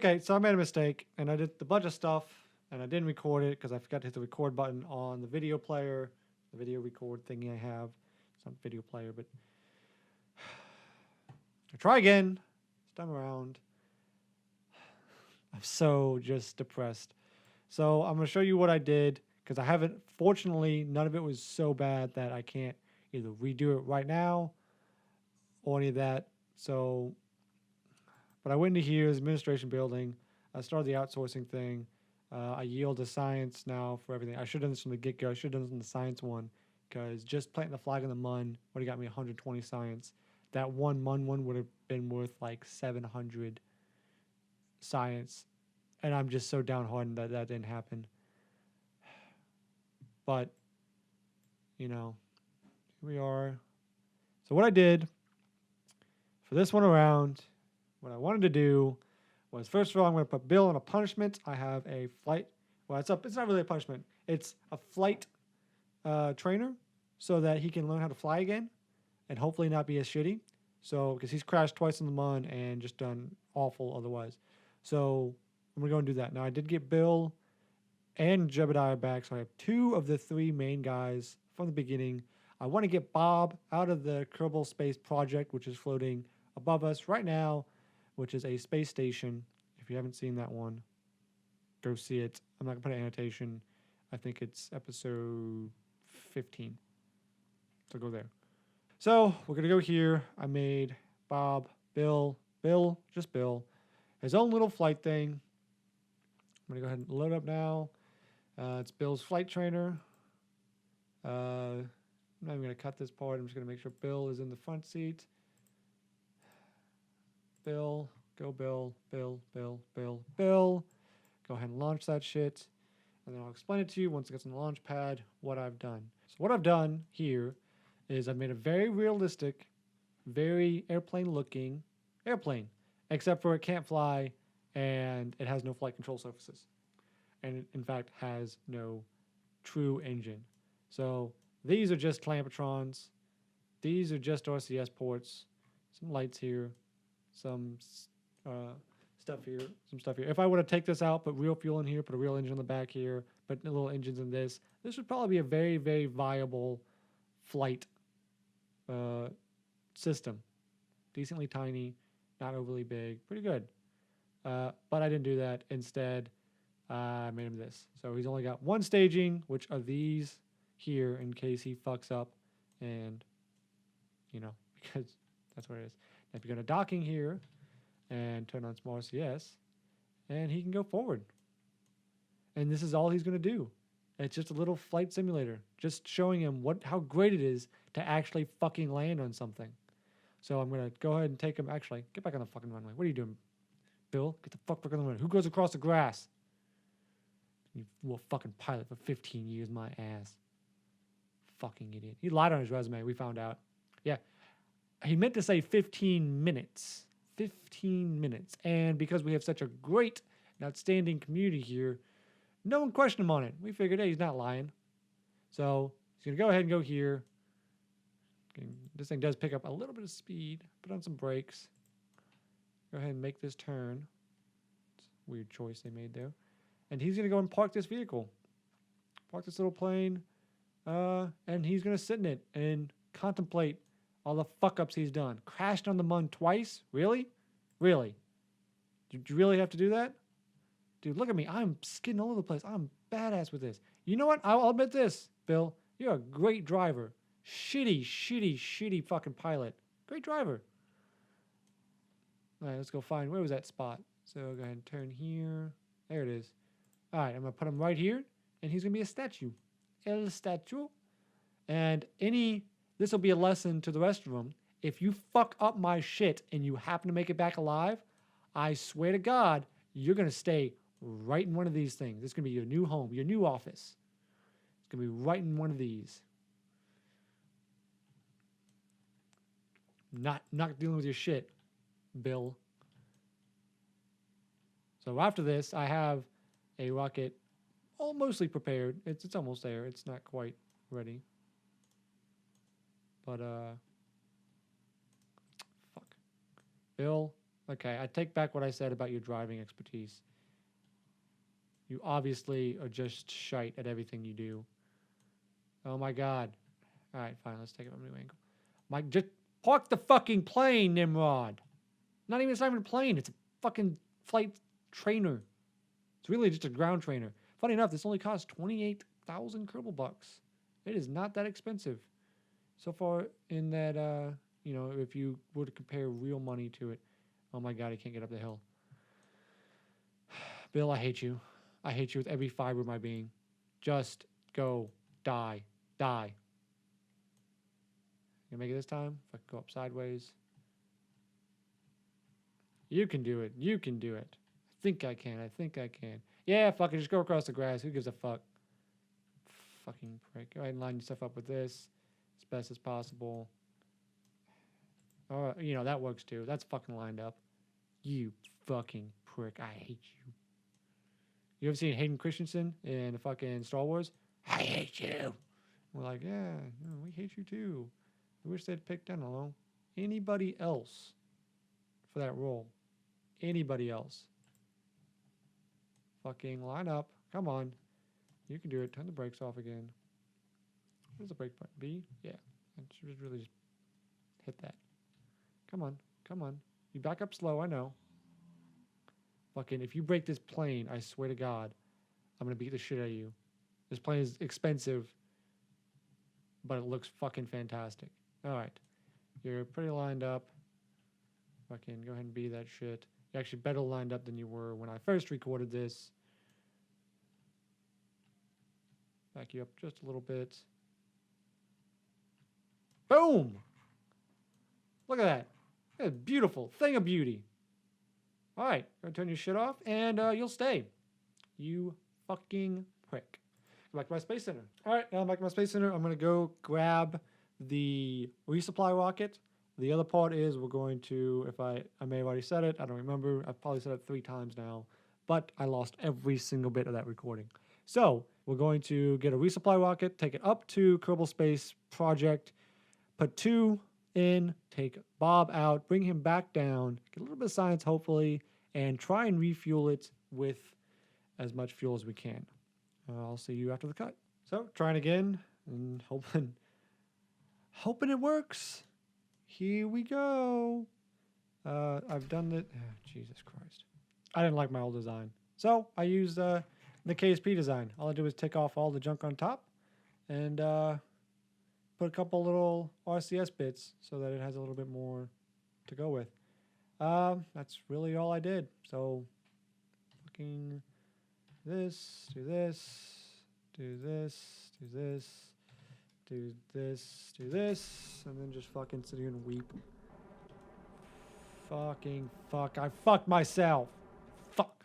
Okay, so I made a mistake, and I did a bunch of stuff, and I didn't record it because I forgot to hit the record button on the video player, the video record thingy I have. It's not video player, but I try again. This time around, I'm so just depressed. So I'm gonna show you what I did because I haven't. Fortunately, none of it was so bad that I can't either redo it right now or any of that. So, but I went into here, this administration building. I started the outsourcing thing. I yield to science now for everything. I should have done this from the get-go. I should have done this in the science one because just planting the flag in the MUN would have got me 120 science. That one MUN one would have been worth like 700 science. And I'm just so downhearted that that didn't happen. But, you know, here we are. So what I did for this one around, what I wanted to do was, first of all, I'm going to put Bill on a punishment. I have a flight. Well, it's not really a punishment. It's a flight trainer so that he can learn how to fly again and hopefully not be as shitty. So, because he's crashed twice in the MUN and just done awful otherwise. So, I'm going to go and do that. Now, I did get Bill and Jebediah back, so I have 2 of the 3 main guys from the beginning. I want to get Bob out of the Kerbal Space Project, which is floating above us right now, which is a space station. If you haven't seen that one, go see it. I'm not going to put an annotation. I think it's episode 15. So go there. So we're going to go here. I made Bob, just Bill, his own little flight thing. I'm going to go ahead and load up now. It's Bill's flight trainer. I'm not even going to cut this part. I'm just going to make sure Bill is in the front seat. Bill, go Bill, Bill. Go ahead and launch that shit. And then I'll explain it to you once it gets on the launch pad what I've done. So what I've done here is I've made a very realistic, very airplane-looking airplane, except for it can't fly and it has no flight control surfaces. And it, in fact, has no true engine. So these are just clampetrons. These are just RCS ports. Some lights here. Some stuff here. If I were to take this out, put real fuel in here, put a real engine in the back here, put little engines in this would probably be a very, very viable flight system. Decently tiny, not overly big, pretty good. But I didn't do that. Instead, I made him this. So he's only got 1 staging, which are these here in case he fucks up. And, you know, because that's what it is. Now, if you go to docking here and turn on small RCS, and he can go forward. And this is all he's going to do. It's just a little flight simulator, just showing him how great it is to actually fucking land on something. So I'm going to go ahead and take him. Actually, get back on the fucking runway. What are you doing, Bill? Get the fuck back on the runway. Who goes across the grass? You little fucking pilot for 15 years, my ass. Fucking idiot. He lied on his resume, we found out. Yeah. He meant to say 15 minutes. 15 minutes. And because we have such a great and outstanding community here, no one questioned him on it. We figured, hey, he's not lying. So he's going to go ahead and go here. Okay, this thing does pick up a little bit of speed. Put on some brakes. Go ahead and make this turn. It's a weird choice they made there. And he's going to go and park this vehicle. Park this little plane. And he's going to sit in it and contemplate all the fuck-ups he's done. Crashed on the MUN twice? Really? Really? Did you really have to do that? Dude, look at me. I'm skidding all over the place. I'm badass with this. You know what? I'll admit this, Bill. You're a great driver. Shitty fucking pilot. Great driver. All right, let's go find, where was that spot? So go ahead and turn here. There it is. All right, I'm going to put him right here, and he's going to be a statue. El statue. And this will be a lesson to the rest of them. If you fuck up my shit and you happen to make it back alive, I swear to God, you're going to stay right in one of these things. This is going to be your new home, your new office. It's going to be right in one of these. Not dealing with your shit, Bill. So after this, I have a rocket mostly prepared. It's almost there. It's not quite ready. But, fuck. Bill, Okay, I take back what I said about your driving expertise. You obviously are just shite at everything you do. Oh my god. Alright, fine, let's take it from a new angle. Mike, just park the fucking plane, Nimrod. It's not even a plane, it's a fucking flight trainer. It's really just a ground trainer. Funny enough, this only costs 28,000 Kerbal bucks. It is not that expensive. So far in that, you know, if you were to compare real money to it. Oh my god, I can't get up the hill. Bill, I hate you. I hate you with every fiber of my being. Just go. Die. Die. You make it this time? If I can go up sideways. You can do it. You can do it. I think I can. I think I can. Yeah, fuck it. Just go across the grass. Who gives a fuck? Fucking prick. Go ahead and line yourself up with this as best as possible. You know, that works too. That's fucking lined up. You fucking prick. I hate you. You ever seen Hayden Christensen in the fucking Star Wars? I hate you. We're like, yeah, we hate you too. I wish they'd picked, I don't know, anybody else for that role. Anybody else. Fucking line up. Come on. You can do it. Turn the brakes off again. Where's the brake button? B? Yeah. I should really just hit that. Come on. Come on. You back up slow, I know. Fucking, if you break this plane, I swear to God, I'm going to beat the shit out of you. This plane is expensive, but it looks fucking fantastic. Alright. You're pretty lined up. Fucking go ahead and be that shit. You're actually better lined up than you were when I first recorded this. Back you up just a little bit. Boom! Look at that. That's a beautiful thing of beauty. Alright, go turn your shit off, and you'll stay. You fucking prick. Go back to my space center. Alright, now I'm back to my space center. I'm going to go grab the resupply rocket. The other part is we're going to, if I may have already said it, I don't remember. I've probably said it 3 times now, but I lost every single bit of that recording. So, we're going to get a resupply rocket, take it up to Kerbal Space Project, put 2 in, take Bob out, bring him back down, get a little bit of science hopefully, and try and refuel it with as much fuel as we can. I'll see you after the cut. So, trying again, and hoping it works. Here we go. I've done it. Oh, Jesus Christ. I didn't like my old design. So I used the KSP design. All I do is take off all the junk on top and put a couple little RCS bits so that it has a little bit more to go with. That's really all I did. So fucking this, do this, do this, do this. Do this, do this, and then just fucking sit here and weep. Fucking fuck. I fucked myself. Fuck.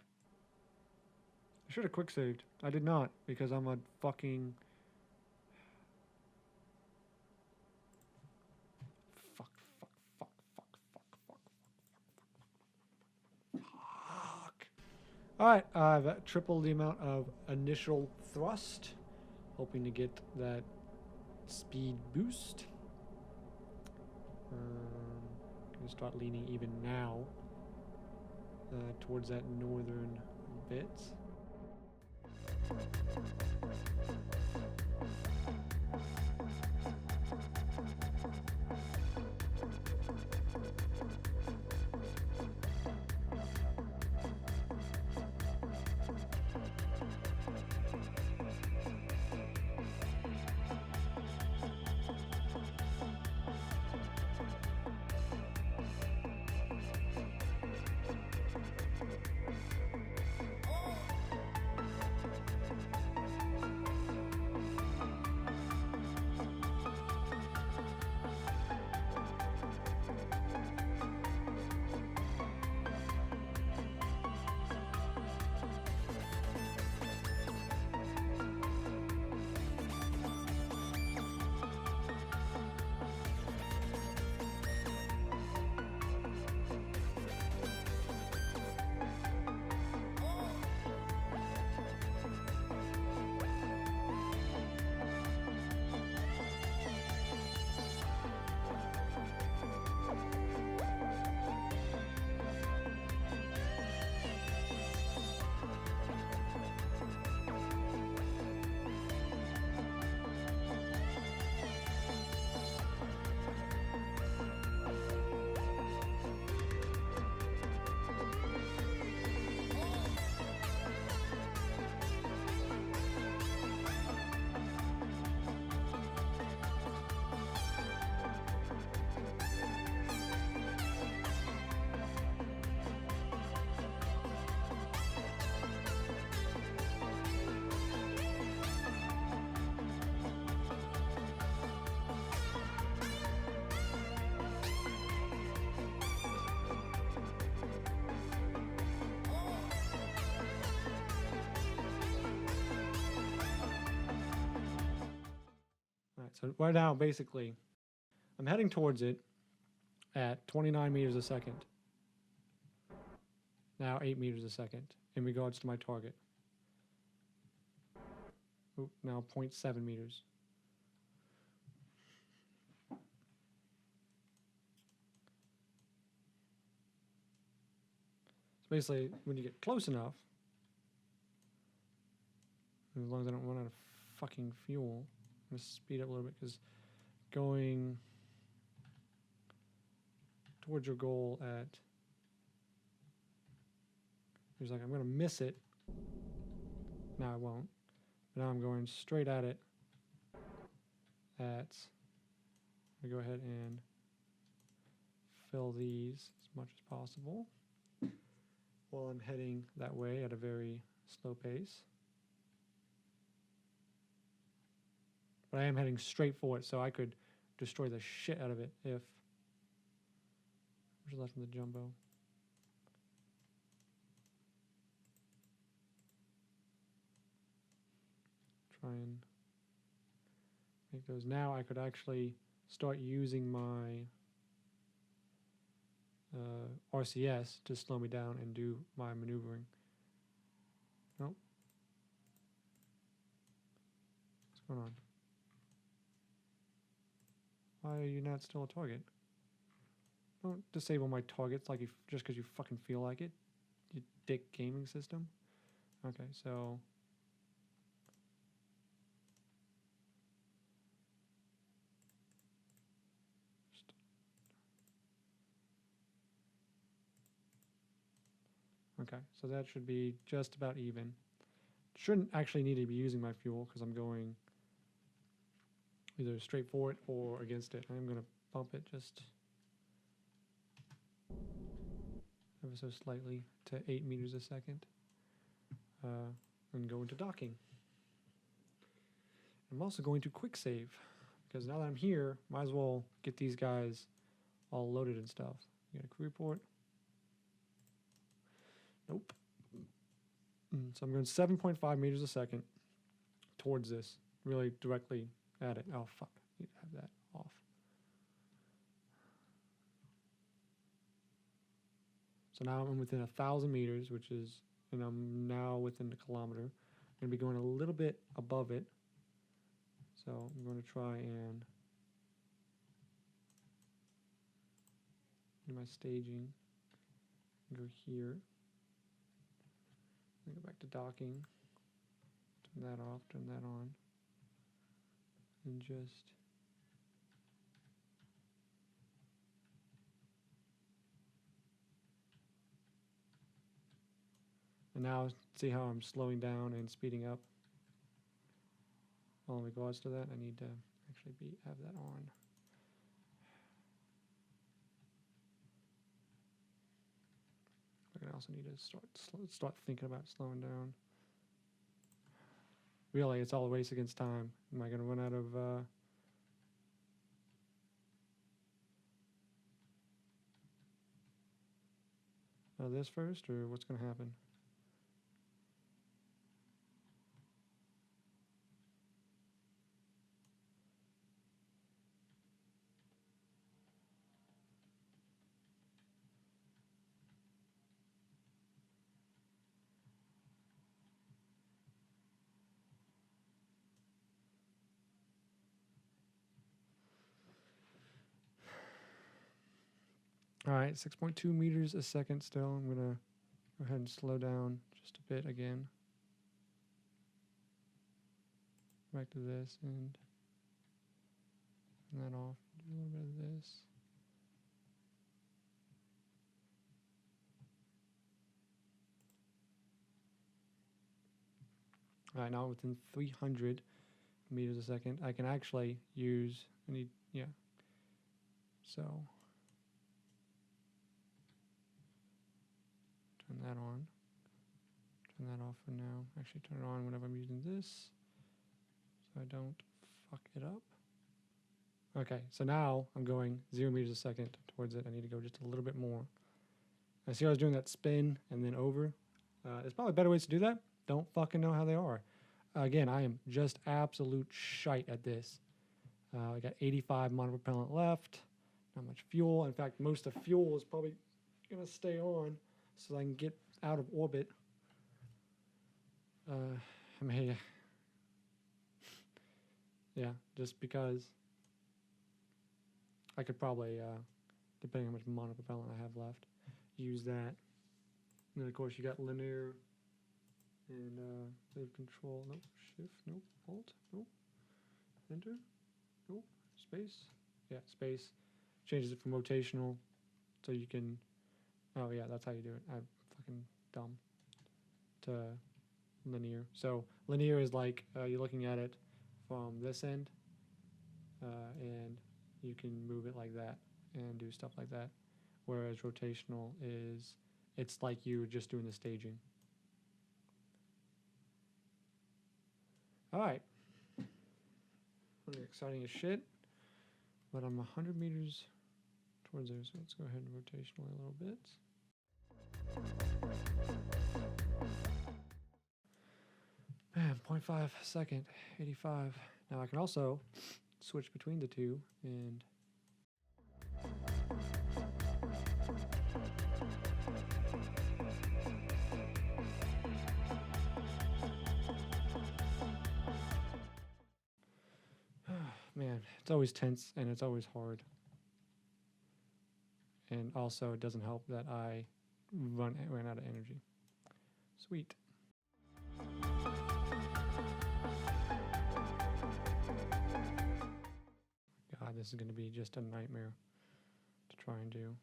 I should have quick saved. I did not, because I'm a fucking... Fuck. Alright, I've tripled the amount of initial thrust. Hoping to get that speed boost. Gonna start leaning even now towards that northern bit. So right now, basically, I'm heading towards it at 29 meters a second. Now 8 meters a second in regards to my target. Oop, now 0.7 meters. So basically, when you get close enough, as long as I don't run out of fucking fuel, I'm going to speed up a little bit because going towards your goal at, he's like, I'm going to miss it. No, I won't. But now I'm going straight at it at, I'm going to go ahead and fill these as much as possible while I'm heading that way at a very slow pace. But I am heading straight for it, so I could destroy the shit out of it if... Where's left in the jumbo? Try and make those. Now I could actually start using my RCS to slow me down and do my maneuvering. Nope. What's going on? Why are you not still a target? Don't disable my targets like just because you fucking feel like it. You dick gaming system. Okay, so... Okay, so that should be just about even. Shouldn't actually need to be using my fuel because I'm going either straight for it or against it. I'm going to bump it just ever so slightly to 8 meters a second and go into docking. I'm also going to quick save because now that I'm here, might as well get these guys all loaded and stuff. You got a crew report? Nope. So I'm going 7.5 meters a second towards this, really directly at it. Oh, fuck. I need to have that off. So now I'm within 1,000 meters, which is, and I'm now within a kilometer. I'm going to be going a little bit above it. So I'm going to try and do my staging. Go here. Go back to docking. Turn that off, turn that on. And just... And now see how I'm slowing down and speeding up. Well, in regards to that, I need to actually have that on. I also need to start thinking about slowing down. Really, it's all a race against time. Am I going to run out of... this first, or what's going to happen? All right, 6.2 meters a second still. I'm going to go ahead and slow down just a bit again. Back to this and turn that off. Do a little bit of this. All right, now within 300 meters a second, I can actually use, so turn that on, turn that off for now. Actually turn it on whenever I'm using this, so I don't fuck it up. Okay, so now I'm going 0 meters a second towards it. I need to go just a little bit more. I see I was doing that spin and then over. There's probably better ways to do that. Don't fucking know how they are. Again, I am just absolute shite at this. I got 85 monopropellant left. Not much fuel. In fact, most of fuel is probably going to stay on so I can get out of orbit. I mean, yeah, just because I could probably, depending on how much monopropellant I have left, use that. And then, of course, you got linear and save control. Nope, shift, nope, alt, nope, enter, nope, space. Yeah, space. Changes it from rotational so you can, oh yeah, that's how you do it. I'm fucking dumb. To linear. So linear is like you're looking at it from this end and you can move it like that and do stuff like that. Whereas rotational is, it's like you're just doing the staging. All right. Really exciting as shit. But I'm 100 meters towards there, so let's go ahead and rotational a little bit. Man, 0.5 second, 85. Now I can also switch between the two and man, it's always tense and it's always hard. And also it doesn't help that I ran out of energy. Sweet. God, this is going to be just a nightmare to try and do.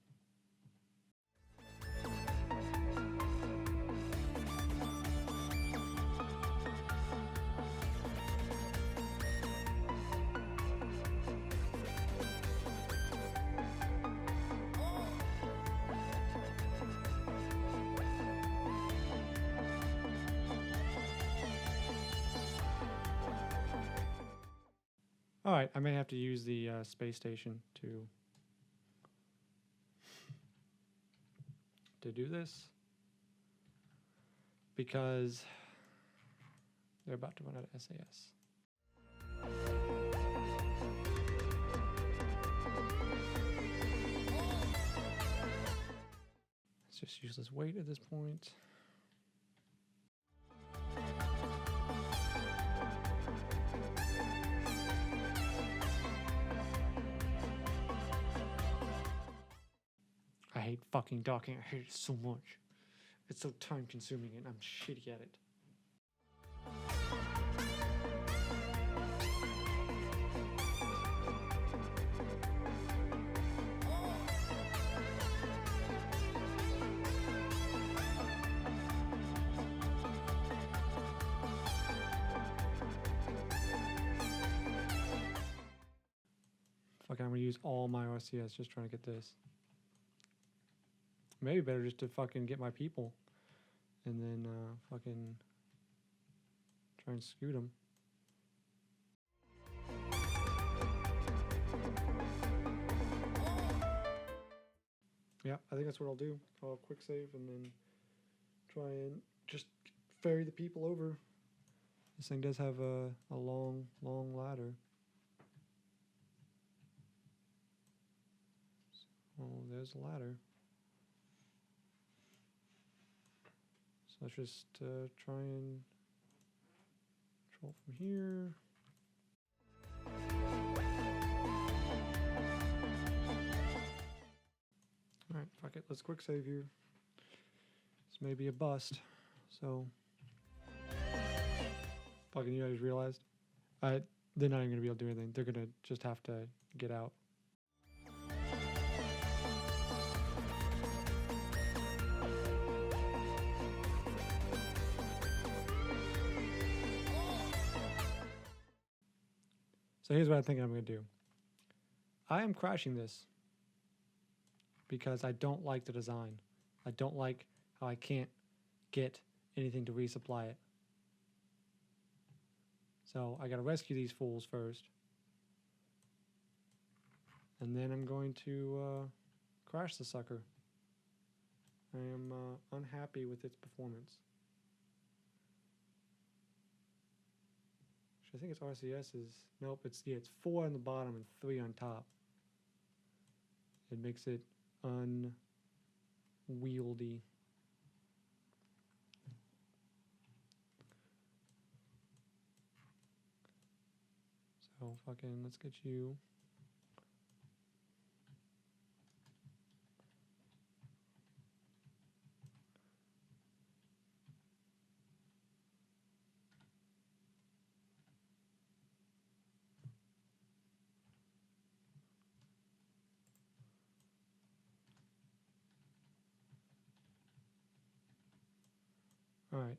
All right, I may have to use the space station to do this because they're about to run out of SAS. It's just useless weight at this point. I hate fucking docking. I hate it so much. It's so time consuming and I'm shitty at it. Fucking, I'm gonna use all my RCS just trying to get this. Maybe better just to fucking get my people and then fucking try and scoot them. Yeah, I think that's what I'll do. I'll quick save and then try and just ferry the people over. This thing does have a long, long ladder. Oh, there's a ladder. So let's just try and control from here. Alright, fuck it. Let's quick save here. This may be a bust. So, fucking, you guys realized? They're not even going to be able to do anything. They're going to just have to get out. So here's what I think I'm going to do. I am crashing this because I don't like the design. I don't like how I can't get anything to resupply it. So I got to rescue these fools first. And then I'm going to crash the sucker. I am unhappy with its performance. I think it's RCS is, nope, it's 4 on the bottom and 3 on top. It makes it unwieldy. So fucking, let's get you. All right.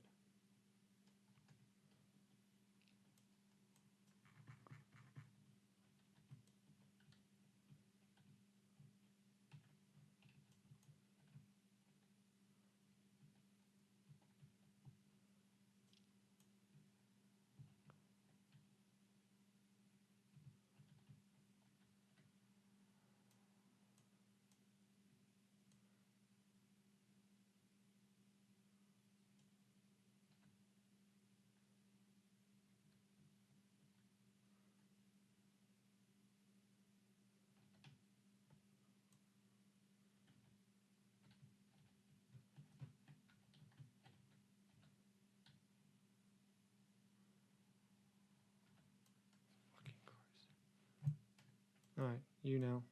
Fucking cars. All right, you now.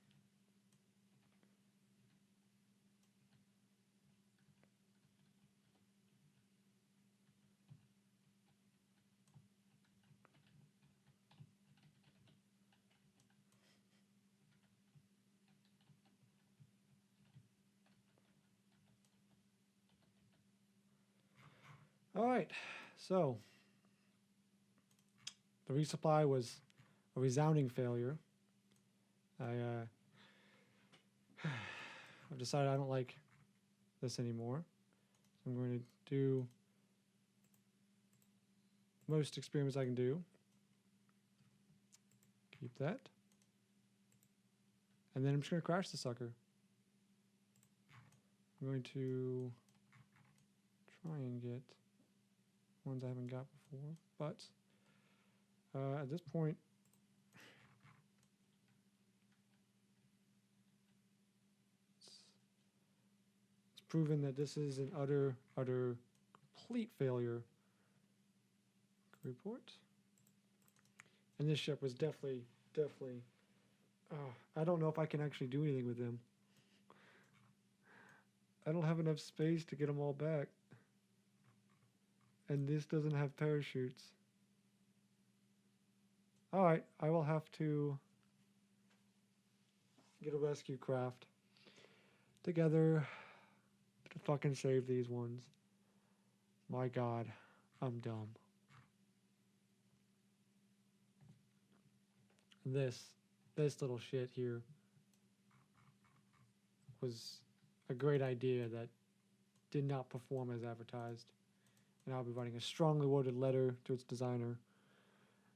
All right, so the resupply was a resounding failure. I've decided I don't like this anymore. So I'm going to do most experiments I can do. Keep that. And then I'm just going to crash the sucker. I'm going to try and get ones I haven't got before, but at this point, it's proven that this is an utter complete failure. Report. And this ship was definitely. I don't know if I can actually do anything with them. I don't have enough space to get them all back. And this doesn't have parachutes. Alright, I will have to get a rescue craft together to fucking save these ones. My god, I'm dumb. This little shit here was a great idea that did not perform as advertised. And I'll be writing a strongly worded letter to its designer,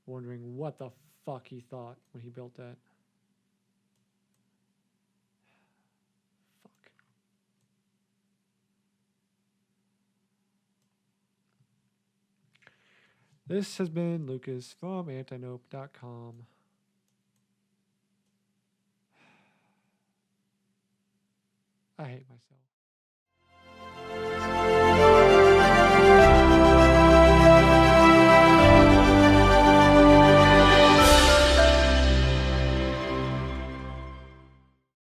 wondering what the fuck he thought when he built that. Fuck. This has been Lucas from antinope.com. I hate myself.